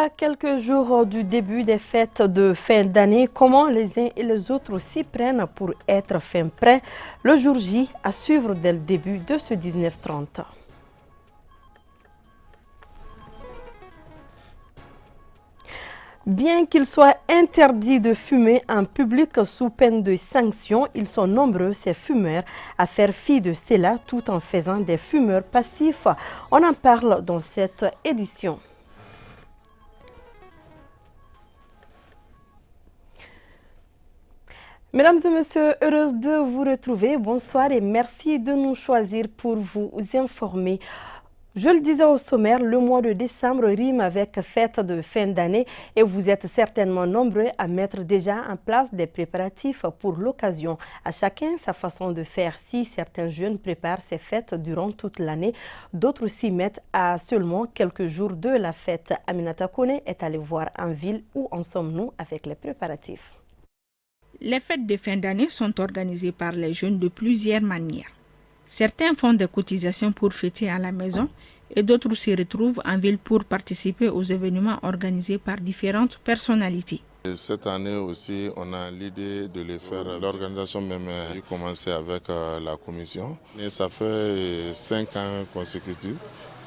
À quelques jours du début des fêtes de fin d'année, comment les uns et les autres s'y prennent pour être fin prêts le jour J à suivre dès le début de ce 19-30. Bien qu'il soit interdit de fumer en public sous peine de sanction, ils sont nombreux, ces fumeurs, à faire fi de cela tout en faisant des fumeurs passifs. On en parle dans cette édition. Mesdames et messieurs, heureuse de vous retrouver. Bonsoir et merci de nous choisir pour vous informer. Je le disais au sommaire, le mois de décembre rime avec fête de fin d'année et vous êtes certainement nombreux à mettre déjà en place des préparatifs pour l'occasion. À chacun sa façon de faire. Si certains jeunes préparent ces fêtes durant toute l'année, d'autres s'y mettent à seulement quelques jours de la fête. Aminata Kone est allée voir en ville où en sommes-nous avec les préparatifs. Les fêtes de fin d'année sont organisées par les jeunes de plusieurs manières. Certains font des cotisations pour fêter à la maison et d'autres se retrouvent en ville pour participer aux événements organisés par différentes personnalités. Cette année aussi, on a l'idée de le faire. L'organisation même a commencé avec la commission. Et ça fait 5 ans consécutifs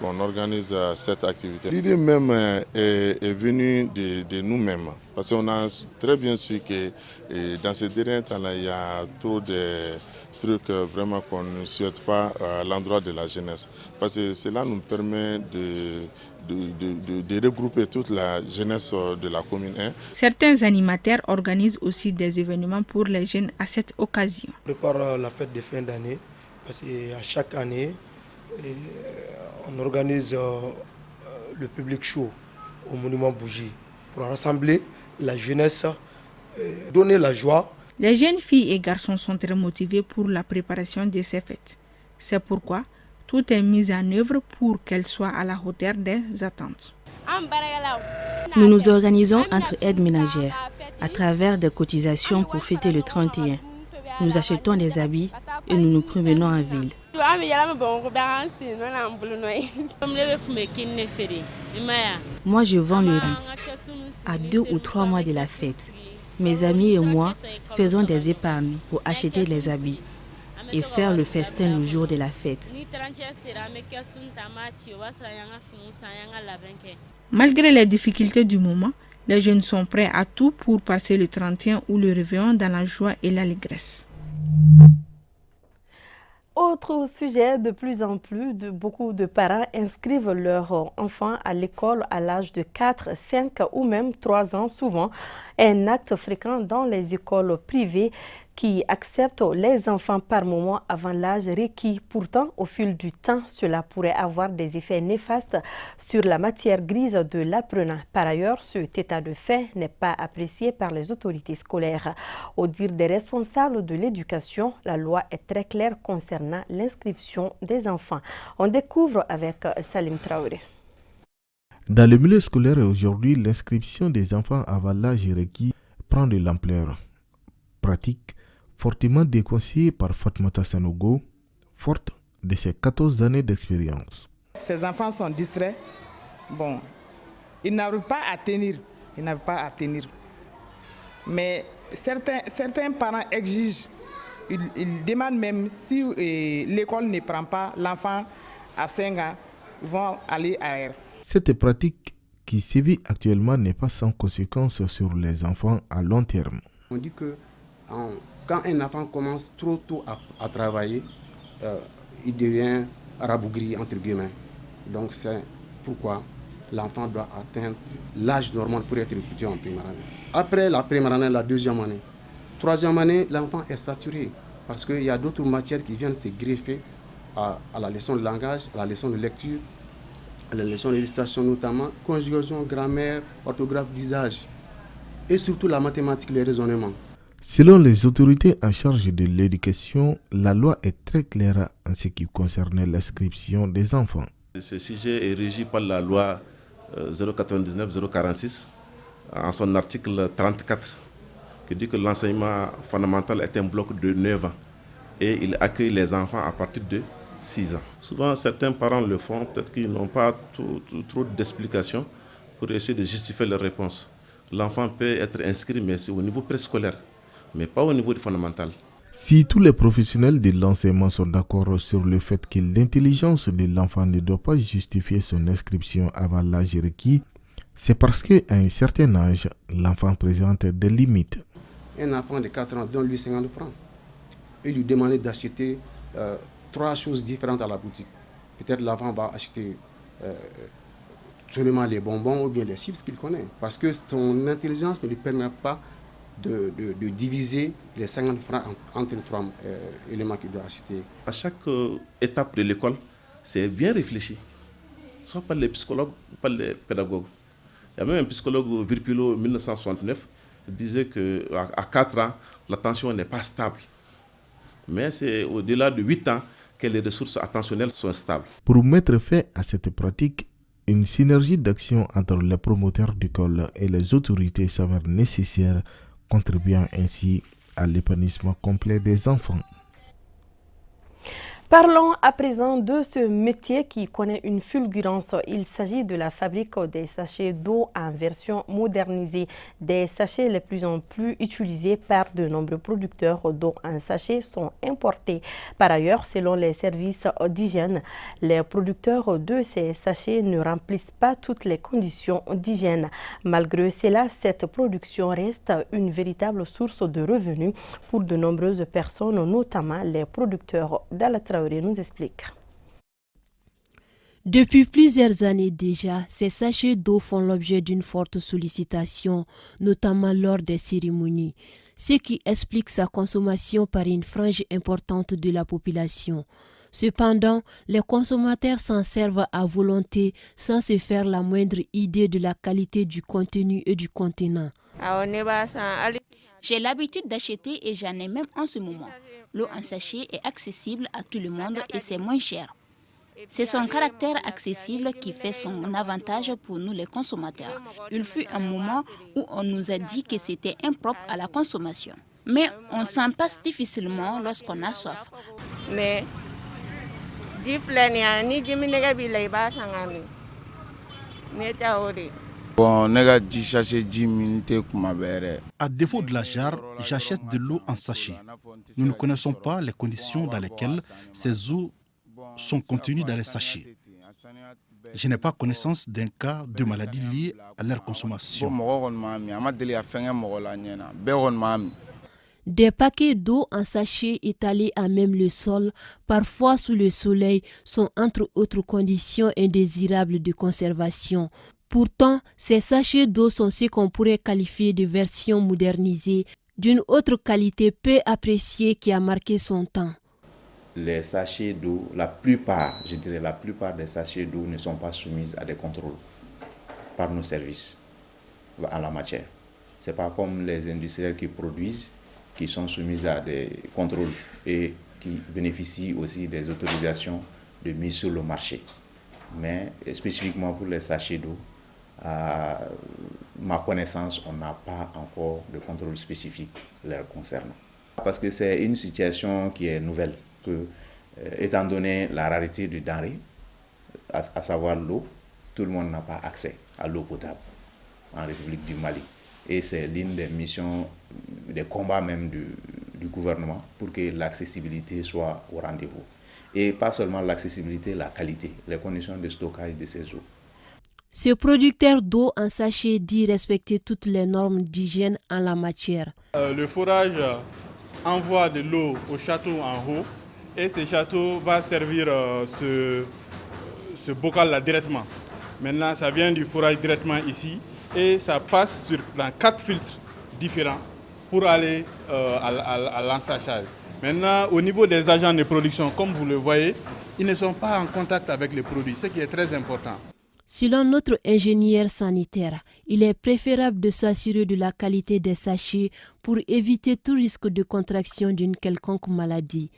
qu'on organise cette activité. L'idée même est venue de nous-mêmes. Parce qu'on a très bien su que dans ces derniers temps-là, il y a trop de trucs vraiment qu'on ne souhaite pas à l'endroit de la jeunesse. Parce que cela nous permet de regrouper toute la jeunesse de la commune 1. Certains animateurs organisent aussi des événements pour les jeunes à cette occasion. On prépare la fête de fin d'année parce qu'à chaque année, on organise le public show au monument Bougie pour rassembler la jeunesse, donner la joie. Les jeunes filles et garçons sont très motivés pour la préparation de ces fêtes. C'est pourquoi tout est mis en œuvre pour qu'elles soient à la hauteur des attentes. Nous nous organisons entre aides ménagères à travers des cotisations pour fêter le 31. Nous achetons des habits et nous nous promenons en ville. Moi, je vends le riz à 2 ou 3 mois de la fête. Mes amis et moi faisons des épargnes pour acheter les habits et faire le festin le jour de la fête. Malgré les difficultés du moment, les jeunes sont prêts à tout pour passer le 31 ou le réveillon dans la joie et l'allégresse. Autre sujet, de plus en plus, beaucoup de parents inscrivent leurs enfants à l'école à l'âge de 4, 5 ou même 3 ans, souvent un acte fréquent dans les écoles privées qui acceptent les enfants par moment avant l'âge requis. Pourtant, au fil du temps, cela pourrait avoir des effets néfastes sur la matière grise de l'apprenant. Par ailleurs, cet état de fait n'est pas apprécié par les autorités scolaires. Au dire des responsables de l'éducation, la loi est très claire concernant l'inscription des enfants. On découvre avec Salim Traoré. Dans le milieu scolaire aujourd'hui, l'inscription des enfants avant l'âge requis prend de l'ampleur. Pratique fortement déconseillée par Fatmata Sanogo, forte de ses 14 années d'expérience. Ces enfants sont distraits. Bon, ils n'arrivent pas à tenir. Mais certains parents exigent, ils demandent même si l'école ne prend pas l'enfant à 5 ans, ils vont aller ailleurs. Cette pratique qui sévit actuellement n'est pas sans conséquences sur les enfants à long terme. On dit que quand un enfant commence trop tôt à travailler, il devient rabougri entre guillemets. Donc c'est pourquoi l'enfant doit atteindre l'âge normal pour être étudiant en première année. Après la première année, la deuxième année, troisième année, l'enfant est saturé parce qu'il y a d'autres matières qui viennent se greffer à la leçon de langage, à la leçon de lecture, à la leçon de législation notamment, conjugation, grammaire, orthographe d'usage et surtout la mathématique, le raisonnement. Selon les autorités en charge de l'éducation, la loi est très claire en ce qui concerne l'inscription des enfants. Ce sujet est régi par la loi 099-046 en son article 34 qui dit que l'enseignement fondamental est un bloc de 9 ans et il accueille les enfants à partir de 6 ans. Souvent, certains parents le font, peut-être qu'ils n'ont pas trop d'explications, pour essayer de justifier leur réponse. L'enfant peut être inscrit, mais c'est au niveau préscolaire, mais pas au niveau fondamental. Si tous les professionnels de l'enseignement sont d'accord sur le fait que l'intelligence de l'enfant ne doit pas justifier son inscription avant l'âge requis, c'est parce qu'à un certain âge, l'enfant présente des limites. Un enfant de 4 ans donne lui 50 francs et lui demander d'acheter 3 choses différentes à la boutique. Peut-être l'enfant va acheter seulement les bonbons ou bien les chips qu'il connaît, parce que son intelligence ne lui permet pas de diviser les 50 francs entre les 3 éléments qu'il doit acheter. À chaque étape de l'école, c'est bien réfléchi, soit par les psychologues, par les pédagogues. Il y a même un psychologue, Virpilo, en 1969, qui disait qu'à 4 ans, l'attention n'est pas stable. Mais c'est au-delà de 8 ans que les ressources attentionnelles sont stables. Pour mettre fin à cette pratique, une synergie d'action entre les promoteurs d'école et les autorités s'avère nécessaire, contribuant ainsi à l'épanouissement complet des enfants. Parlons à présent de ce métier qui connaît une fulgurance. Il s'agit de la fabrique des sachets d'eau en version modernisée. Des sachets les plus en plus utilisés par de nombreux producteurs d'eau en sachet sont importés. Par ailleurs, selon les services d'hygiène, les producteurs de ces sachets ne remplissent pas toutes les conditions d'hygiène. Malgré cela, cette production reste une véritable source de revenus pour de nombreuses personnes, notamment les producteurs d'Alatraoré nous explique. Depuis plusieurs années déjà, ces sachets d'eau font l'objet d'une forte sollicitation, notamment lors des cérémonies, ce qui explique sa consommation par une frange importante de la population. Cependant, les consommateurs s'en servent à volonté sans se faire la moindre idée de la qualité du contenu et du contenant. J'ai l'habitude d'acheter et j'en ai même en ce moment. L'eau en sachet est accessible à tout le monde et c'est moins cher. C'est son caractère accessible qui fait son avantage pour nous les consommateurs. Il fut un moment où on nous a dit que c'était impropre à la consommation. Mais on s'en passe difficilement lorsqu'on a soif. À défaut de la jarre, j'achète de l'eau en sachet. Nous ne connaissons pas les conditions dans lesquelles ces eaux sont contenues dans les sachets. Je n'ai pas connaissance d'un cas de maladie liée à leur consommation. Des paquets d'eau en sachet étalés à même le sol, parfois sous le soleil, sont entre autres conditions indésirables de conservation. Pourtant, ces sachets d'eau sont ce qu'on pourrait qualifier de version modernisée, d'une autre qualité peu appréciée qui a marqué son temps. Les sachets d'eau, la plupart des sachets d'eau ne sont pas soumis à des contrôles par nos services en la matière. Ce n'est pas comme les industriels qui produisent, qui sont soumis à des contrôles et qui bénéficient aussi des autorisations de mise sur le marché. Mais spécifiquement pour les sachets d'eau, à ma connaissance, on n'a pas encore de contrôle spécifique leur concernant. Parce que c'est une situation qui est nouvelle, que, étant donné la rareté du denrée, à savoir l'eau, tout le monde n'a pas accès à l'eau potable en République du Mali. Et c'est l'une des missions, des combats même du gouvernement pour que l'accessibilité soit au rendez-vous. Et pas seulement l'accessibilité, la qualité, les conditions de stockage de ces eaux. Ce producteur d'eau en sachet dit respecter toutes les normes d'hygiène en la matière. Le forage envoie de l'eau au château en haut et ce château va servir ce bocal-là directement. Maintenant, ça vient du forage directement ici et ça passe dans 4 filtres différents pour aller à l'ensachage. Maintenant, au niveau des agents de production, comme vous le voyez, ils ne sont pas en contact avec les produits, ce qui est très important. Selon notre ingénieur sanitaire, il est préférable de s'assurer de la qualité des sachets pour éviter tout risque de contraction d'une quelconque maladie.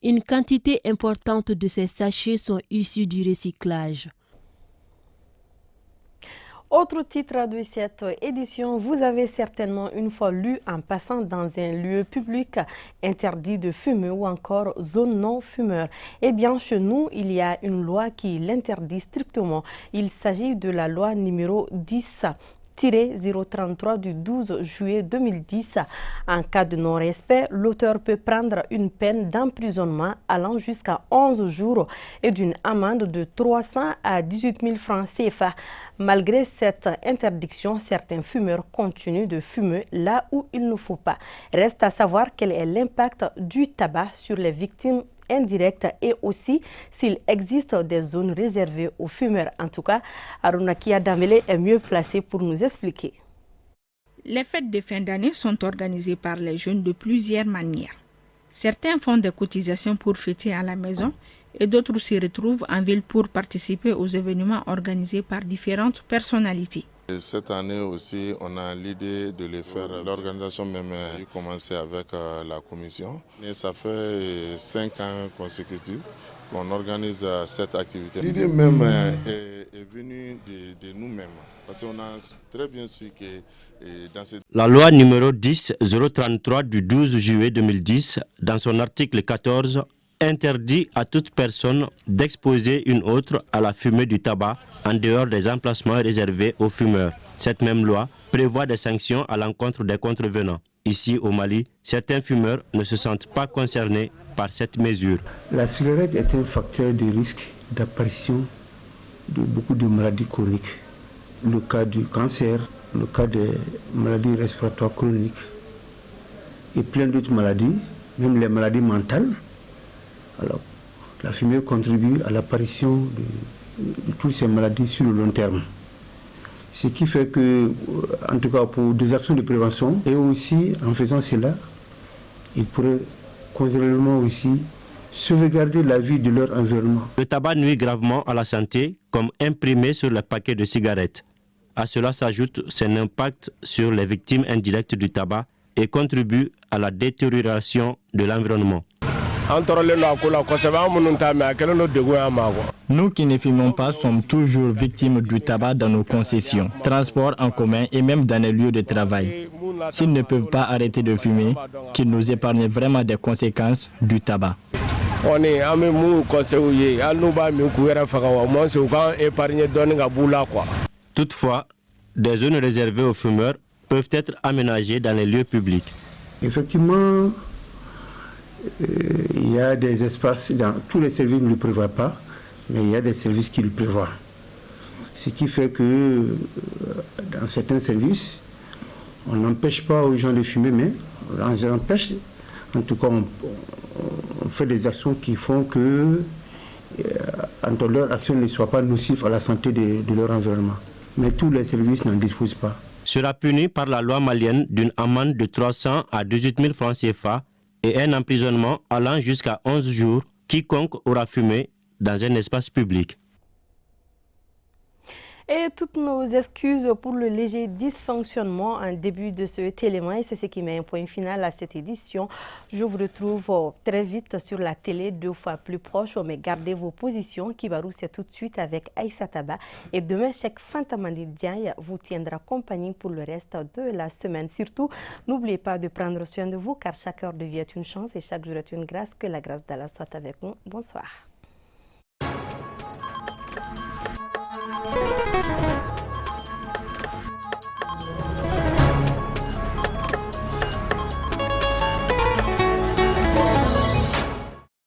Une quantité importante de ces sachets sont issus du recyclage. Autre titre de cette édition, vous avez certainement une fois lu en passant dans un lieu public interdit de fumer ou encore zone non fumeur. Eh bien, chez nous, il y a une loi qui l'interdit strictement. Il s'agit de la loi numéro 10-033 du 12 juillet 2010. En cas de non-respect, l'auteur peut prendre une peine d'emprisonnement allant jusqu'à 11 jours et d'une amende de 300 à 18 000 francs CFA. Malgré cette interdiction, certains fumeurs continuent de fumer là où il ne faut pas. Reste à savoir quel est l'impact du tabac sur les victimes indirectes et aussi s'il existe des zones réservées aux fumeurs. En tout cas, Aruna Damele est mieux placé pour nous expliquer. Les fêtes de fin d'année sont organisées par les jeunes de plusieurs manières. Certains font des cotisations pour fêter à la maison et d'autres se retrouvent en ville pour participer aux événements organisés par différentes personnalités. Et cette année aussi, on a l'idée de le faire. L'organisation même a commencé avec la commission. Et ça fait 5 ans consécutifs qu'on organise cette activité. L'idée même est venue de nous-mêmes. Parce qu'on a très bien su que dans cette... La loi numéro 10-033 du 12 juillet 2010, dans son article 14, interdit à toute personne d'exposer une autre à la fumée du tabac en dehors des emplacements réservés aux fumeurs. Cette même loi prévoit des sanctions à l'encontre des contrevenants. Ici au Mali, certains fumeurs ne se sentent pas concernés par cette mesure. La cigarette est un facteur de risque d'apparition de beaucoup de maladies chroniques. Le cas du cancer, le cas des maladies respiratoires chroniques et plein d'autres maladies, même les maladies mentales. Alors, la fumée contribue à l'apparition de toutes ces maladies sur le long terme. Ce qui fait que, en tout cas pour des actions de prévention, et aussi en faisant cela, ils pourraient considérablement aussi sauvegarder la vie de leur environnement. Le tabac nuit gravement à la santé, comme imprimé sur le paquet de cigarettes. À cela s'ajoute son impact sur les victimes indirectes du tabac et contribue à la détérioration de l'environnement. Nous qui ne fumons pas sommes toujours victimes du tabac dans nos concessions, transports en commun et même dans les lieux de travail. S'ils ne peuvent pas arrêter de fumer, qu'ils nous épargnent vraiment des conséquences du tabac. Toutefois, des zones réservées aux fumeurs peuvent être aménagées dans les lieux publics. Effectivement, il y a des espaces, tous les services ne le prévoient pas, mais il y a des services qui le prévoient. Ce qui fait que dans certains services, on n'empêche pas aux gens de fumer, mais on les empêche. En tout cas, on fait des actions qui font que leur action ne soit pas nocive à la santé de leur environnement. Mais tous les services n'en disposent pas. Sera puni par la loi malienne d'une amende de 300 à 18 000 francs CFA et un emprisonnement allant jusqu'à 11 jours quiconque aura fumé dans un espace public. Et toutes nos excuses pour le léger dysfonctionnement en début de ce télémoin. C'est ce qui met un point final à cette édition. Je vous retrouve très vite sur la télé 2 fois plus proche. Mais gardez vos positions. Kibarou, c'est tout de suite avec Aïssa Taba. Et demain, Cheikh Fantamandi Diaye vous tiendra compagnie pour le reste de la semaine. Surtout, n'oubliez pas de prendre soin de vous car chaque heure devient une chance et chaque jour est une grâce. Que la grâce d'Allah soit avec nous. Bonsoir. Thank you.